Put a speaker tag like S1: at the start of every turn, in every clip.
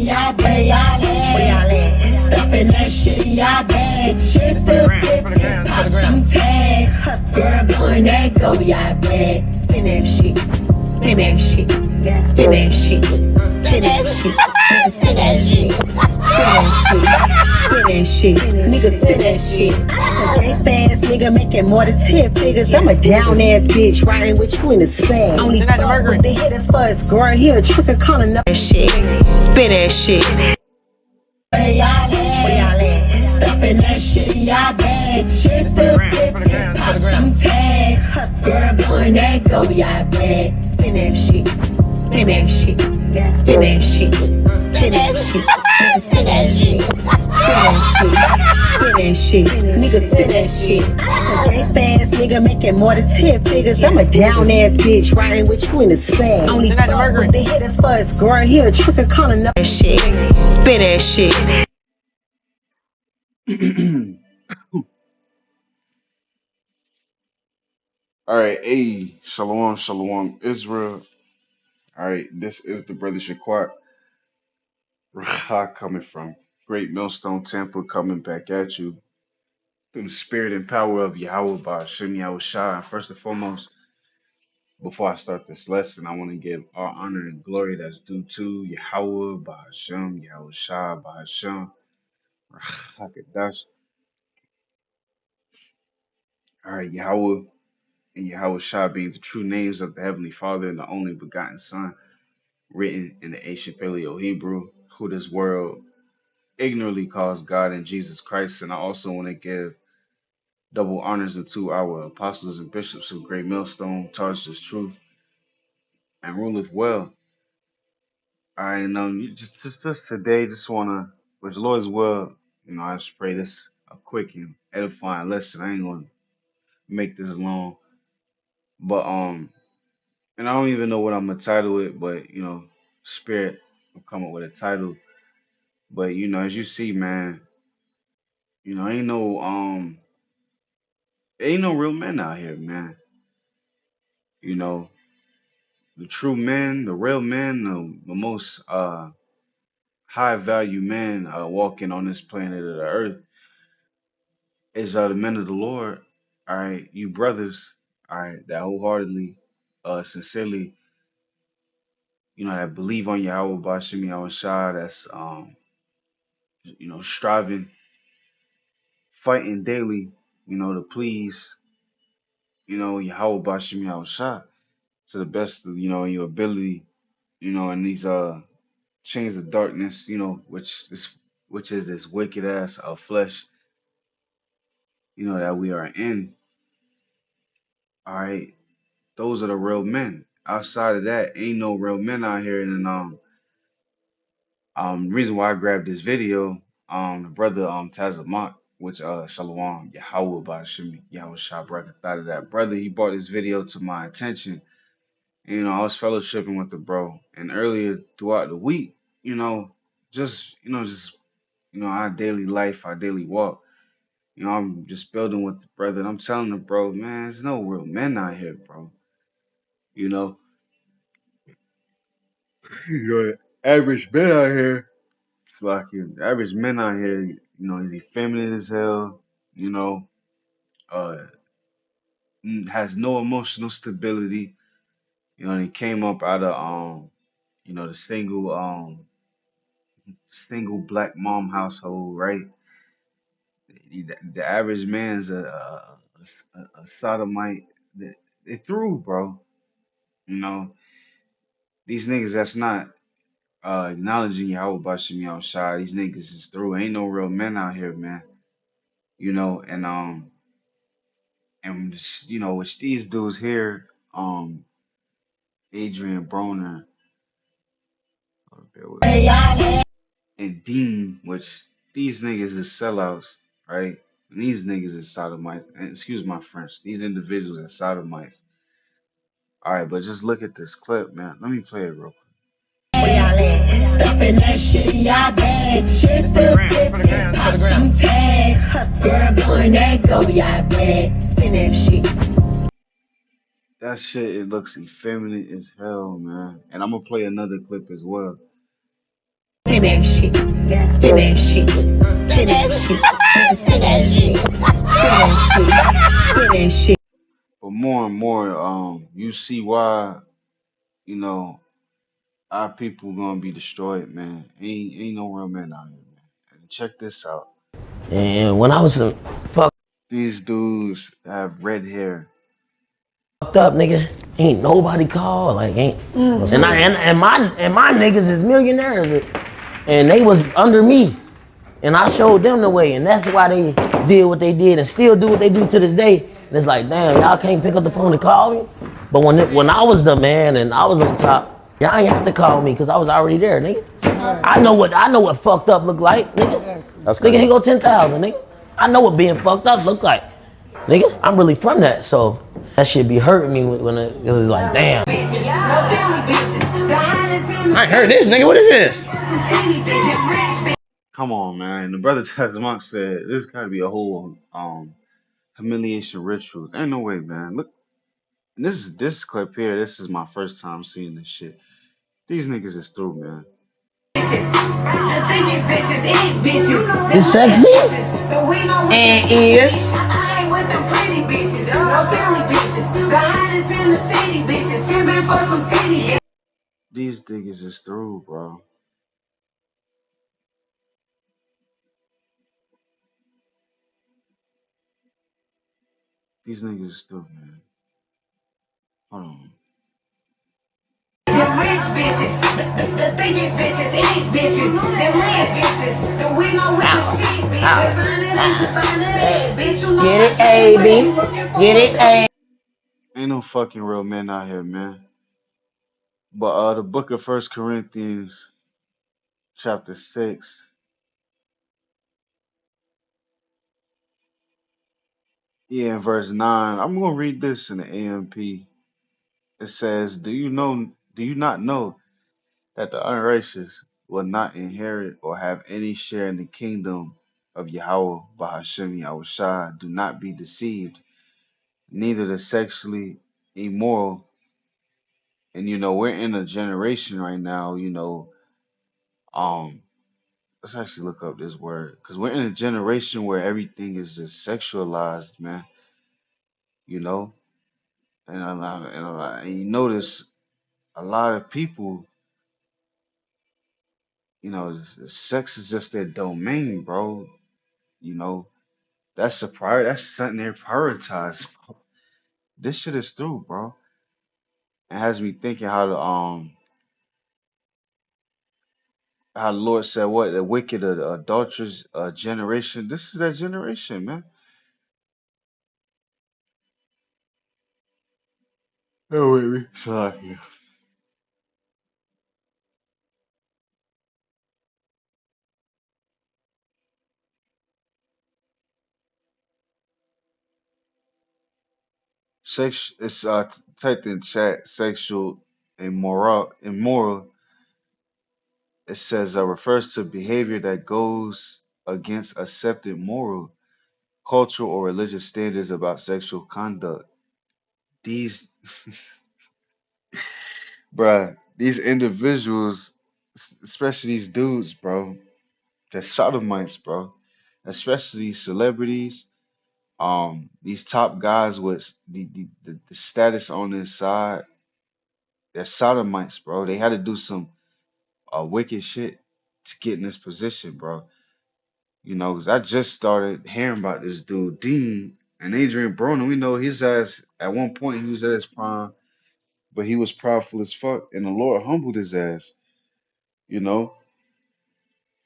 S1: y'all bag, where y'all at? Stuffing that shit in y'all bag. Shit still flipping, pop some tags. Girl, going that go, y'all bag. Spin that shit, spin that shit, spin that shit, spin that shit, spin that shit, spin that shit, nigga, spin that shit. A fast nigga making more than 10 figures. I'm a down ass bitch riding with you in the spag. Only fuck with the hitters for us, girl. Here, trick or calling up that shit. Spin that shit. Where y'all at? Stuffing that shit in y'all bag. Shit still flipping, pop some tags. Girl, going that go, y'all bag. Spin that shit, spin that shit, spin that shit, spin that shit, spin that shit, spin that shit, nigga, spin that shit. A fast nigga making more than 10 figures. I'm a down ass bitch riding with you in the spag. Only fuck with the hitters for us, girl. Here, trick or calling up that shit. Spin that shit.
S2: All right, hey, shalom, shalom, Israel. All right, this is the brother Shaquat Raha coming from Great Millstone Temple, coming back at you through the spirit and power of Yahweh by Hashem Yahweh Shai. First and foremost, before I start this lesson, I want to give all honor and glory that's due to Yahweh by Hashem Yahweh Shai by Hashem Rakadash. All right, Yahweh and Yahweh Shai being the true names of the Heavenly Father and the only begotten Son, written in the ancient Paleo Hebrew, who this world ignorantly calls God and Jesus Christ. And I also want to give double honors unto our apostles and bishops of Great Millstone, taught us truth and ruleth well. All right, and just today, just wanna, with the Lord's will, I just pray this a quick and edifying lesson. I ain't gonna make this long, but and I don't even know what I'm gonna title it, but Spirit will come up with a title. But as you see, man, ain't no ain't no real men out here, man. You know, the true men, the real men, the most high value men walking on this planet of the earth is the men of the Lord. All right, you brothers, all right, that wholeheartedly, sincerely, that believe on Yahweh Bashim Yahweh Shah, that's striving, fighting daily, to please, Yahweh Bashim Yahweh Shah to the best of your ability, in these chains of darkness, which is this wicked ass of flesh, that we are in. All right, those are the real men. Outside of that, ain't no real men out here. And reason why I grabbed this video, the brother Tazamak, which Shalom Yahweh Bashim Yahweh Shah thought of that brother. He brought this video to my attention. And, I was fellowshipping with the bro, and earlier throughout the week, just our daily life, our daily walk. I'm just building with the brother. And I'm telling the bro, man, there's no real men out here, bro. You know, average men out here, fucking average men out here, is effeminate as hell. Uh, has no emotional stability. He came up out of the single black mom household, right? The average man's a sodomite. They through, bro. You know, these niggas that's not acknowledging Yahweh Bashim Yahweh Shai, these niggas is through. Ain't no real men out here, man. And just, which these dudes here, Adrian Broner, bear with me, and Dean, which these niggas is sellouts, right? And these niggas is sodomites. And excuse my French. These individuals are sodomites. All right, but just look at this clip, man. Let me play it real quick.
S1: Where y'all at? Stuffing that shit in y'all bag. Shit still flipping, pop some tags. Girl, going that go, y'all bag. Spin that shit.
S2: That shit, it looks effeminate as hell, man. And I'm gonna play another clip as well.
S1: Spin that shit. Spin that shit. Spin that shit. Spin that shit. Spin that shit. Spin that shit.
S2: But more and more, you see why, you know, our people gonna be destroyed, man. Ain't no real men out here, man. And check this out.
S3: And when I was fucked
S2: These dudes have red hair.
S3: up, nigga, ain't nobody called. Like ain't and my niggas is millionaires, and they was under me, and I showed them the way, and that's why they did what they did and still do what they do to this day. And it's like, damn, y'all can't pick up the phone to call me. But when I was the man and I was on top, y'all ain't have to call me because I was already there, nigga. I know what fucked up look like, nigga.
S4: That's
S3: Nigga,
S4: crazy.
S3: here go 10,000, nigga. I know what being fucked up look like, nigga. I'm really from that, so that shit be hurting me when it was like, damn.
S4: I heard this, nigga. What is this?
S2: Come on, man. The brother Tazmonk said this gotta be a whole humiliation rituals. Ain't no way, man. Look, this clip here. This is my first time seeing this shit. These niggas is through, man.
S3: It's sexy?
S4: And is.
S2: These niggas is through, bro. These niggas is through, man. Hold on.
S1: Them rich bitches, the thickest bitches, these bitches, them red bitches, the we know with the shit bitches,
S4: Get it, A, B. Get it, A.
S2: Ain't no fucking real men out here, man. But the book of First Corinthians, chapter 6, yeah, in verse 9. I'm gonna read this in the AMP. It says, do you not know that the unrighteous will not inherit or have any share in the kingdom of Yahweh Bahashem Yahushua? Do not be deceived, neither the sexually immoral. And we're in a generation right now, um, let's actually look up this word because we're in a generation where everything is just sexualized, man. You know, and you notice a lot of people, sex is just their domain, bro. You know, that's a prior. That's something they prioritize. This shit is through, bro. It has me thinking how the Lord said what the wicked, adulterous generation. This is that generation, man. Oh wait, wait. Sorry. Sex. It's typed in chat. Sexual immoral. It says refers to behavior that goes against accepted moral, cultural, or religious standards about sexual conduct. These, bruh, these individuals, especially these dudes, bro, they're sodomites, bro. Especially these celebrities, these top guys with the status on their side, they're sodomites, bro. They had to do some wicked shit to get in this position, bro. 'Cause I just started hearing about this dude, Dean, and Adrian Broner. We know his ass, at one point, he was at his prime, but he was prideful as fuck, and the Lord humbled his ass, you know?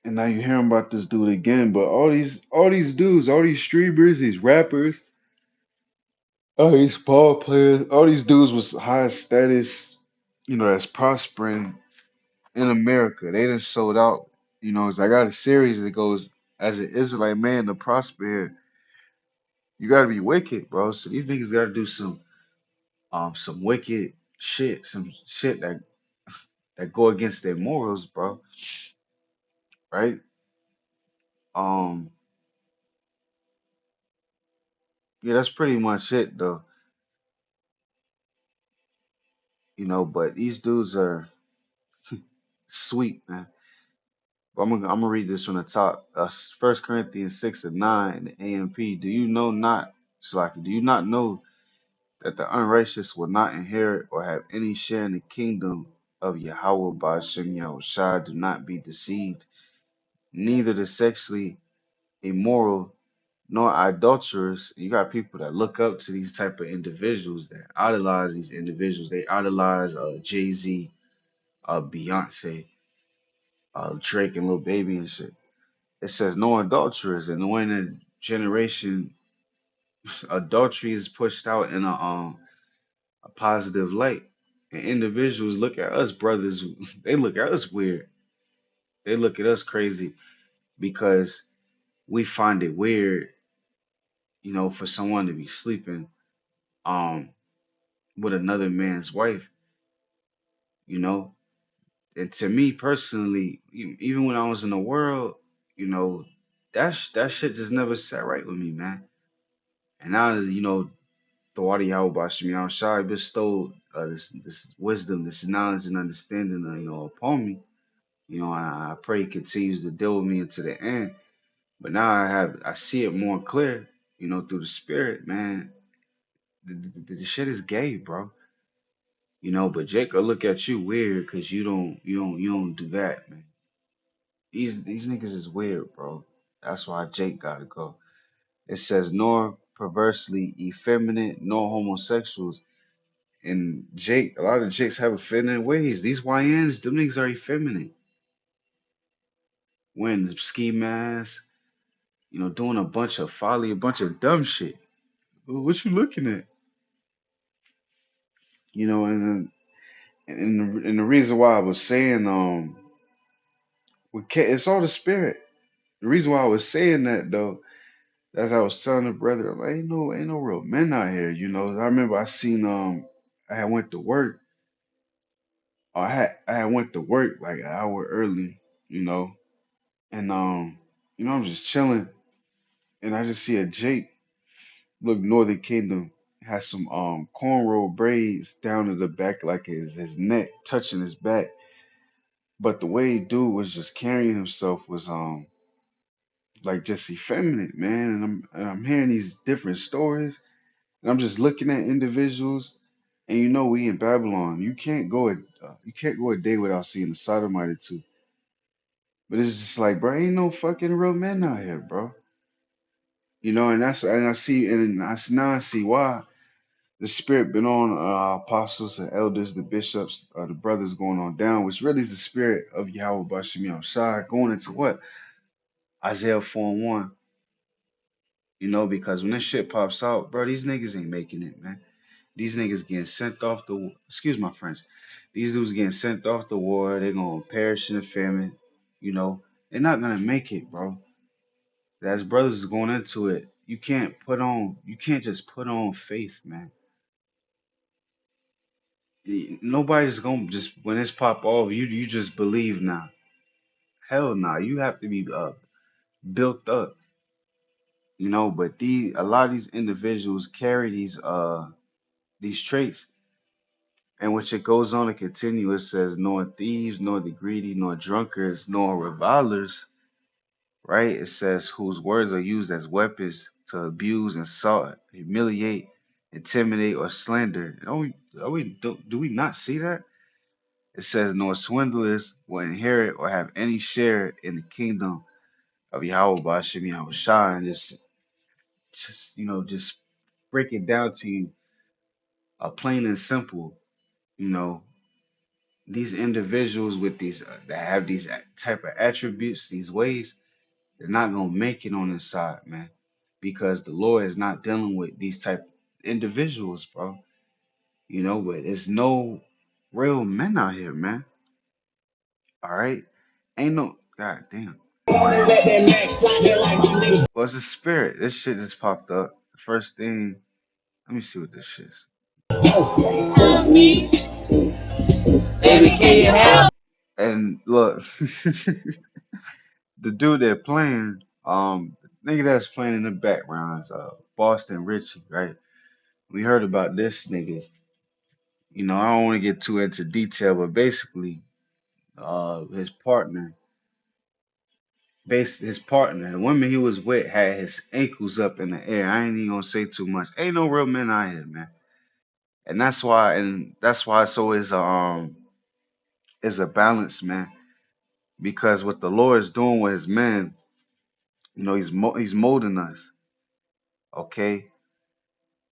S2: And now you're hearing about this dude again, but all these dudes, all these streamers, these rappers, all these ball players, all these dudes was high status, that's prospering in America. They done sold out. I got a series that goes, as an Israelite man to prosper here, you gotta be wicked, bro. So these niggas gotta do some wicked shit, some shit that go against their morals, bro. Right? Um, yeah, that's pretty much it though. But these dudes are sweet, man. But I'm gonna read this from the top. 1 Corinthians 6 and 9 in the AMP. Do you know not, Shalaki, do you not know that the unrighteous will not inherit or have any share in the kingdom of Yahweh by Shem Yahushua? Do not be deceived. Neither the sexually immoral nor idolaters. You got people that look up to these type of individuals that idolize these individuals. They idolize Jay-Z, Beyonce, Drake and Lil Baby and shit. It says no adulterers, and when the generation adultery is pushed out in a positive light, and individuals look at us brothers, they look at us weird. They look at us crazy because we find it weird, for someone to be sleeping um with another man's wife, you know. And to me personally, even when I was in the world, you know, that shit just never sat right with me, man. And now, the water Yahweh Bashim Yahushua bestowed this wisdom, this knowledge and understanding, upon me. I pray he continues to deal with me until the end. But now I see it more clear, through the spirit, man. The shit is gay, bro. But Jake will look at you weird because you don't do that, man. These niggas is weird, bro. That's why Jake gotta go. It says nor perversely effeminate nor homosexuals. And Jake, a lot of Jakes have effeminate ways. These YNs, them niggas are effeminate. Wearing the ski mask, doing a bunch of folly, a bunch of dumb shit. What you looking at? And the reason why I was saying it's all the spirit. The reason why I was saying that though, that's I was telling the brother, like, ain't no real men out here. I remember I had went to work. I had went to work like an hour early, and I'm just chilling, and I just see a Jake look Northern Kingdom has some cornrow braids down to the back, like his neck touching his back. But the way dude was just carrying himself was like just effeminate, man. And I'm hearing these different stories, and I'm just looking at individuals. And we in Babylon. You can't go a day without seeing a sodomite or two. But it's just like, bro, ain't no fucking real men out here, bro. And I see why the spirit been on apostles, the elders, the bishops, the brothers going on down, which really is the spirit of Yahweh Bashim Shai going into what? Isaiah 4 and 1. Because when this shit pops out, bro, these niggas ain't making it, man. These niggas getting sent off excuse my French. These dudes getting sent off the war. They're gonna perish in the famine. They're not gonna make it, bro. As brothers is going into it, you can't just put on faith, man. Nobody's gonna just when this pop off, you just believe now. Hell nah, you have to be built up, But a lot of these individuals carry these traits, and which it goes on to continue. It says, nor thieves, nor the greedy, nor drunkards, nor revilers, right? It says whose words are used as weapons to abuse, insult, humiliate, intimidate, or slander. Do we not see that? It says, nor swindlers will inherit or have any share in the kingdom of Yahweh Bashim Yahushua. And just break it down to you, plain and simple. You know, these individuals with these that have these type of attributes, these ways, they're not gonna make it on this side, man, because the Lord is not dealing with these type of individuals, bro. But there's no real men out here, man. All right, ain't no god damn. Well, it's a spirit. This shit just popped up. The first thing, let me see what this shit is. And look, the dude they're playing, the nigga that's playing in the background is Boston Richie, right? We heard about this nigga. I don't want to get too into detail, but basically, his partner Based his partner, the woman he was with, had his ankles up in the air. I ain't even gonna say too much. Ain't no real men out here, man. And that's why it's always is a balance, man. Because what the Lord is doing with his men, he's molding us. Okay,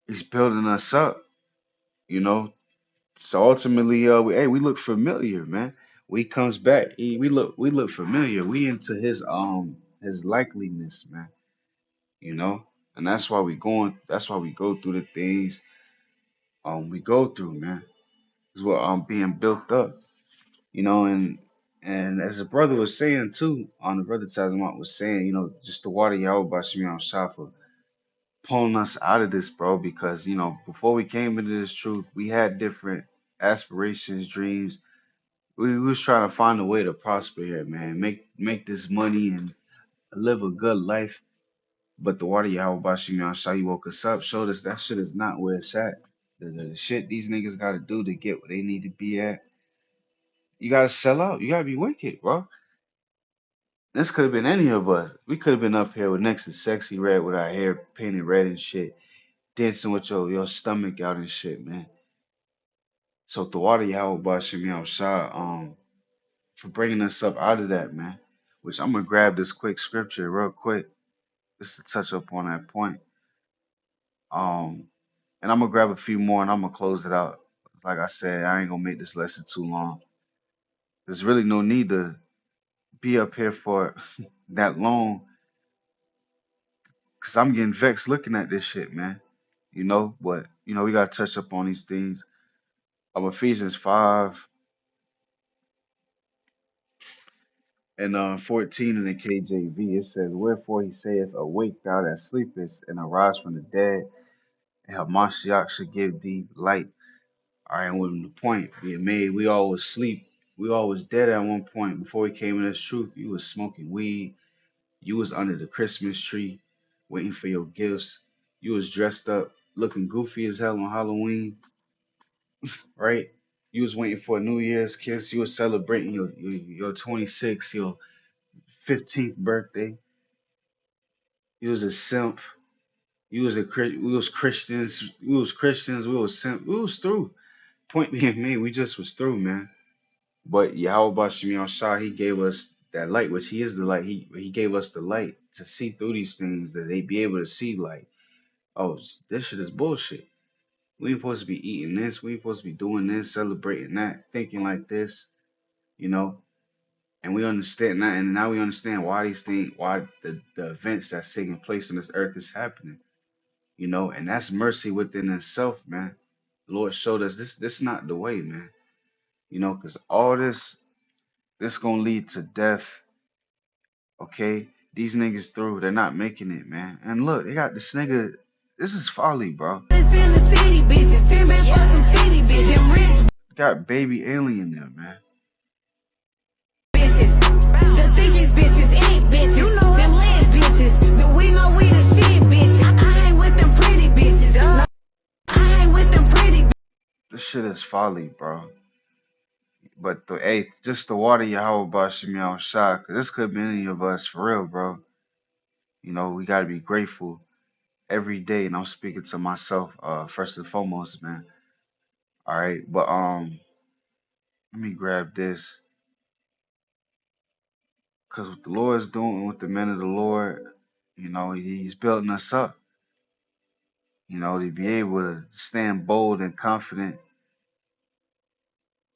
S2: he's building us up. You know, so ultimately, we look familiar, man. When he comes back, we look familiar. We into his likeliness, man. You know, and that's why we go through the things we go through, man. Is what being built up, and as the brother was saying too, the brother Tazamot was saying, just the water Yahweh Bashim Shafa pulling us out of this, bro, because before we came into this truth, we had different aspirations, dreams. We was trying to find a way to prosper here, man. Make this money and live a good life. But the water Yahweh Bashim Shah, you woke us up, showed us that shit is not where it's at. The shit these niggas gotta do to get where they need to be at. You gotta sell out. You gotta be wicked, bro. This could have been any of us. We could have been up here with next to sexy red with our hair painted red and shit, dancing with your stomach out and shit, man. So the water Yahweh Bashim Shah, for bringing us up out of that, man. Which I'm gonna grab this quick scripture real quick, just to touch up on that point. Um, and I'm gonna grab a few more and I'm gonna close it out. Like I said, I ain't gonna make this lesson too long. There's really no need to be up here for that long, cause I'm getting vexed looking at this shit, man. But we gotta touch up on these things. Of Ephesians 5 and 14 in the KJV, it says, "Wherefore he saith, Awake thou that sleepest, and arise from the dead, and Hamashiach shall give thee light." All right, and when the point being made, we always sleep. We always dead at one point. Before we came in this truth, you was smoking weed. You was under the Christmas tree, waiting for your gifts. You was dressed up, looking goofy as hell on Halloween, right? You was waiting for a New Year's kiss. You was celebrating your 26th, your 15th birthday. You was a simp. We was Christians. We was Christians. We was simp. We was through. Point being made, we just was through, man. But Yahweh Bashim Shah, he gave us that light, which he is the light. He gave us the light to see through these things, that they be able to see like, oh, this shit is bullshit. We ain't supposed to be eating this. We ain't supposed to be doing this, celebrating that, thinking like this, you know. And we understand that, and now we understand why these things, why the events that's taking place on this earth is happening, and that's mercy within itself, man. The Lord showed us this not the way, man. Because all this gonna lead to death. Okay, these niggas through, they're not making it, man. And look, they got this nigga. This is folly, bro. Got baby alien there, man.
S1: The thickest bitches ain't bitches. You know them land bitches. But we know we the shit, bitch. I ain't with them pretty bitches. I ain't with them pretty bitches.
S2: This shit is folly, bro. But just the water Yahweh Bashim Yahweh Shah, 'cause this could be any of us for real, bro. We gotta be grateful every day, and I'm speaking to myself, first and foremost, man. All right, but let me grab this, 'cause what the Lord is doing with the men of the Lord, He's building us up, to be able to stand bold and confident,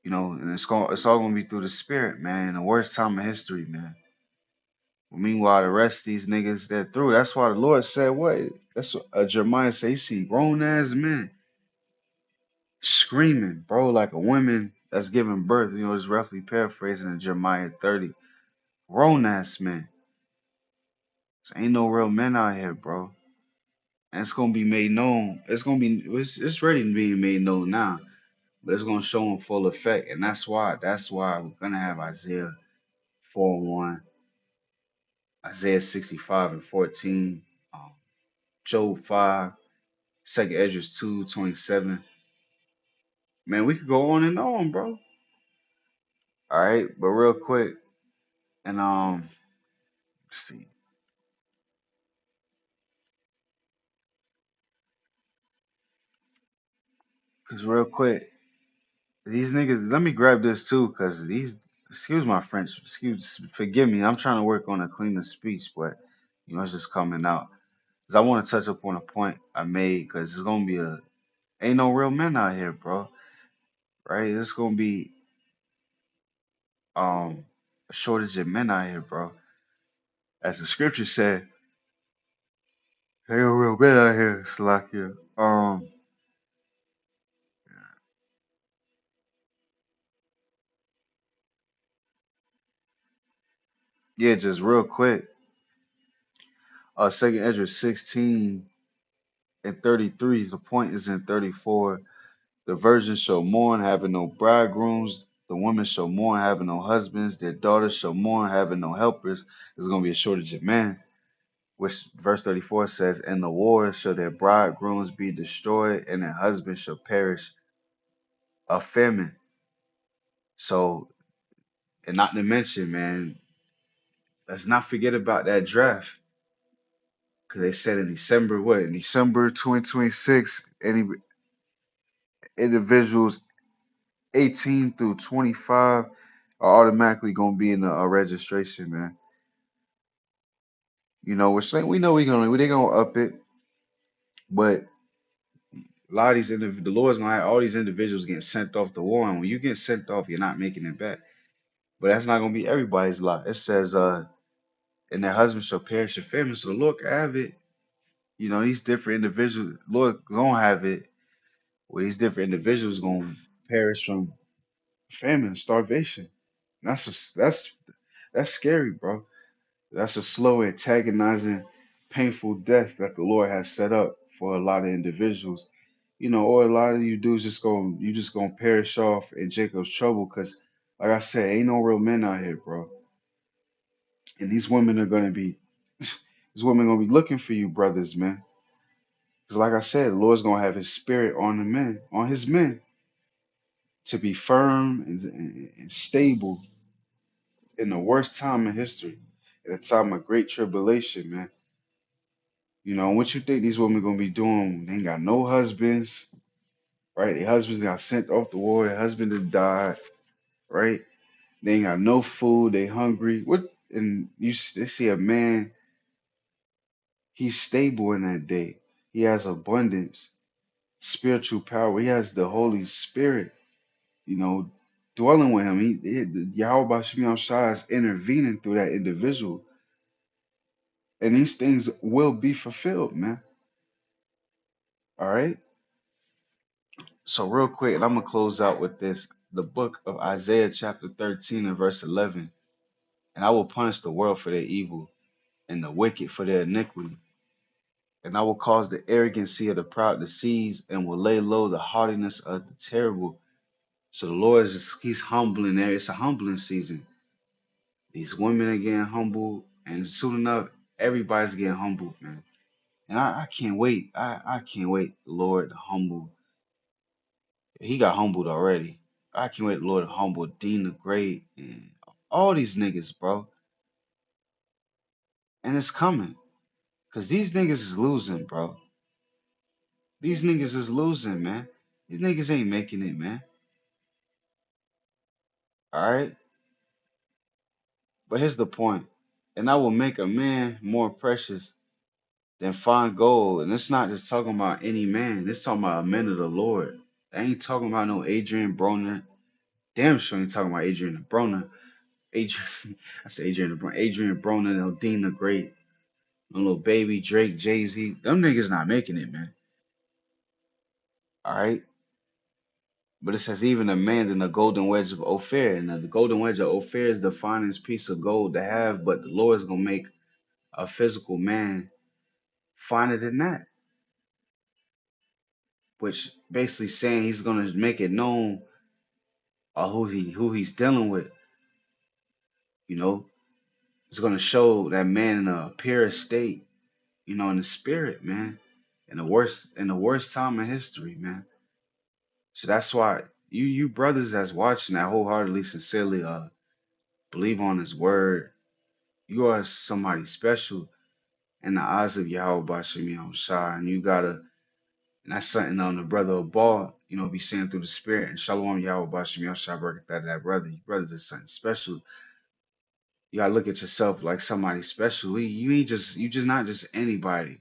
S2: and it's all gonna be through the Spirit, man. In the worst time of history, man. Meanwhile, the rest of these niggas, they're through. That's why the Lord said, what? That's what Jeremiah said. He see grown ass men screaming, bro, like a woman that's giving birth. It's roughly paraphrasing in Jeremiah 30. Grown ass men. There ain't no real men out here, bro. And it's gonna be made known. It's ready to be made known now, but it's gonna show in full effect, and that's why we're gonna have Isaiah 4:1, Isaiah 65 and 14, Job 5, Second Esdras 2:27. Man, we could go on and on, bro. All right, but real quick, and see. Cause real quick, these niggas. Let me grab this too, cause these. Excuse my French. Forgive me. I'm trying to work on a cleaner speech, but it's just coming out. Cause I want to touch up on a point I made, cause it's gonna be ain't no real men out here, bro. Right? It's gonna be a shortage of men out here, bro. As the scripture said, ain't no real men out here, Slakia. Yeah, just real quick. Second Ezra 16 and 33. The point is in 34. The virgins shall mourn, having no bridegrooms. The women shall mourn, having no husbands. Their daughters shall mourn, having no helpers. There's going to be a shortage of men. Which verse 34 says, in the war shall their bridegrooms be destroyed, and their husbands shall perish of famine. So, and not to mention, man, let's not forget about that draft. Because they said in December, what? In December 2026, any individuals 18 through 25 are automatically going to be in the registration, man. We're saying we know they're gonna up it, but a lot of the Lord's gonna have all these individuals getting sent off the war, and when you get sent off, you're not making it back. But that's not gonna be everybody's lot. It says, and their husband shall perish in famine. So the Lord can have it. These different individuals, Lord gonna have it where these different individuals gonna perish from famine, starvation. That's scary, bro. That's a slow, antagonizing, painful death that the Lord has set up for a lot of individuals. Or a lot of you dudes just gonna perish off in Jacob's trouble, because, like I said, ain't no real men out here, bro. And these women are gonna be, these women gonna be looking for you, brothers, man. Because, like I said, the Lord's gonna have His Spirit on the men, on His men, to be firm and stable in the worst time in history, at a time of great tribulation, man. What you think these women gonna be doing? They ain't got no husbands, right? Their husbands got sent off the war. Their husband has died, right? They ain't got no food. They hungry. What? And they see a man. He's stable in that day. He has abundance, spiritual power. He has the Holy Spirit, dwelling with him. Yahweh Shemiah Shai is intervening through that individual, and these things will be fulfilled, man. All right. So real quick, and I'm gonna close out with this: the book of Isaiah, chapter 13 and verse 11. And I will punish the world for their evil, and the wicked for their iniquity. And I will cause the arrogancy of the proud to cease, and will lay low the haughtiness of the terrible. So the Lord He's humbling there. It's a humbling season. These women are getting humbled, and soon enough, everybody's getting humbled, man. And I can't wait. I can't wait, the Lord to humble. He got humbled already. I can't wait, the Lord to humble Dean the Great and all these niggas, bro. And it's coming. Because these niggas is losing, bro. These niggas is losing, man. These niggas ain't making it, man. Alright? But here's the point. And I will make a man more precious than fine gold. And it's not just talking about any man. It's talking about a man of the Lord. I ain't talking about no Adrian Broner. Damn sure ain't talking about Adrian Broner. Adrian, I said Adrian Broner. Adrian Broner, no Dean the Great, no little baby Drake, Jay-Z. Them niggas not making it, man. Alright? But it says even a man in the golden wedge of Ophir. And the golden wedge of Ophir is the finest piece of gold to have, but the Lord is gonna make a physical man finer than that. Which basically saying he's gonna make it known who he's dealing with. You know, it's gonna show that man in a pure state, in the spirit, man. In the worst time in history, man. So that's why you brothers that's watching that wholeheartedly, sincerely believe on his word. You are somebody special in the eyes of Yahweh Bashem Yahushua, and you gotta, and that's something on the brother of Ball, be saying through the spirit. And Shalom Yahweh Bashem Yahushua, break that brother. Your brother's is something special. You gotta look at yourself like somebody special. You just not just anybody.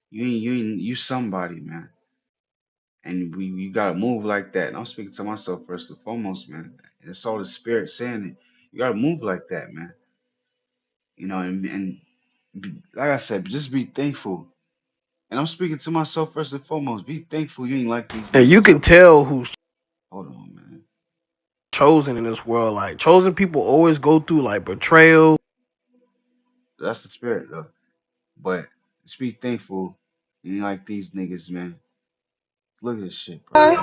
S2: You somebody, man. And you gotta move like that. And I'm speaking to myself first and foremost, man. And it's all the spirit saying it. You gotta move like that, man. Like I said, just be thankful. And I'm speaking to myself first and foremost. Be thankful you ain't like these
S5: And you
S2: niggas.
S5: can tell who's
S2: Hold on, man.
S5: chosen in this world. Like chosen people always go through like betrayal.
S2: That's the spirit, though. But just be thankful you ain't like these niggas, man. Look at this shit, bro.
S3: What's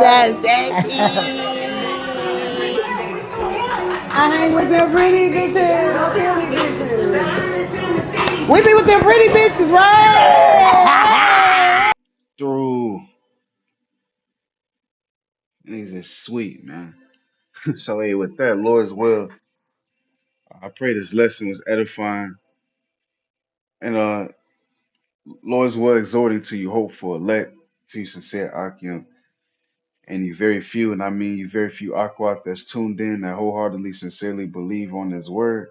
S3: up, sexy?
S4: I hang with them pretty bitches. Pretty bitches. We be with them pretty bitches, right?
S2: Through. Niggas is sweet, man. So, hey, with that, Lord's will, I pray this lesson was edifying. And Lord's will exhorting to you hopeful elect, to you sincere Akim, and you very few, and I mean you very few Aquat that's tuned in, that wholeheartedly, sincerely believe on this word.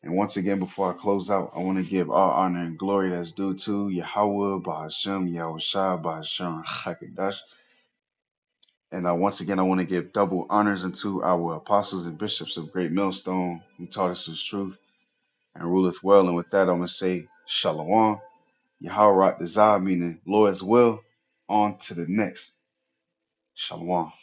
S2: And once again, before I close out, I want to give all honor and glory that's due to Yahweh, Bahashem, Yahushua, Bahashem, Hakadash. And once again, I want to give double honors unto our apostles and bishops of Great Millstone who taught us his truth and ruleth well. And with that, I'm going to say Shalom, Yahweh Dezah, meaning Lord's will, on to the next. Shalom.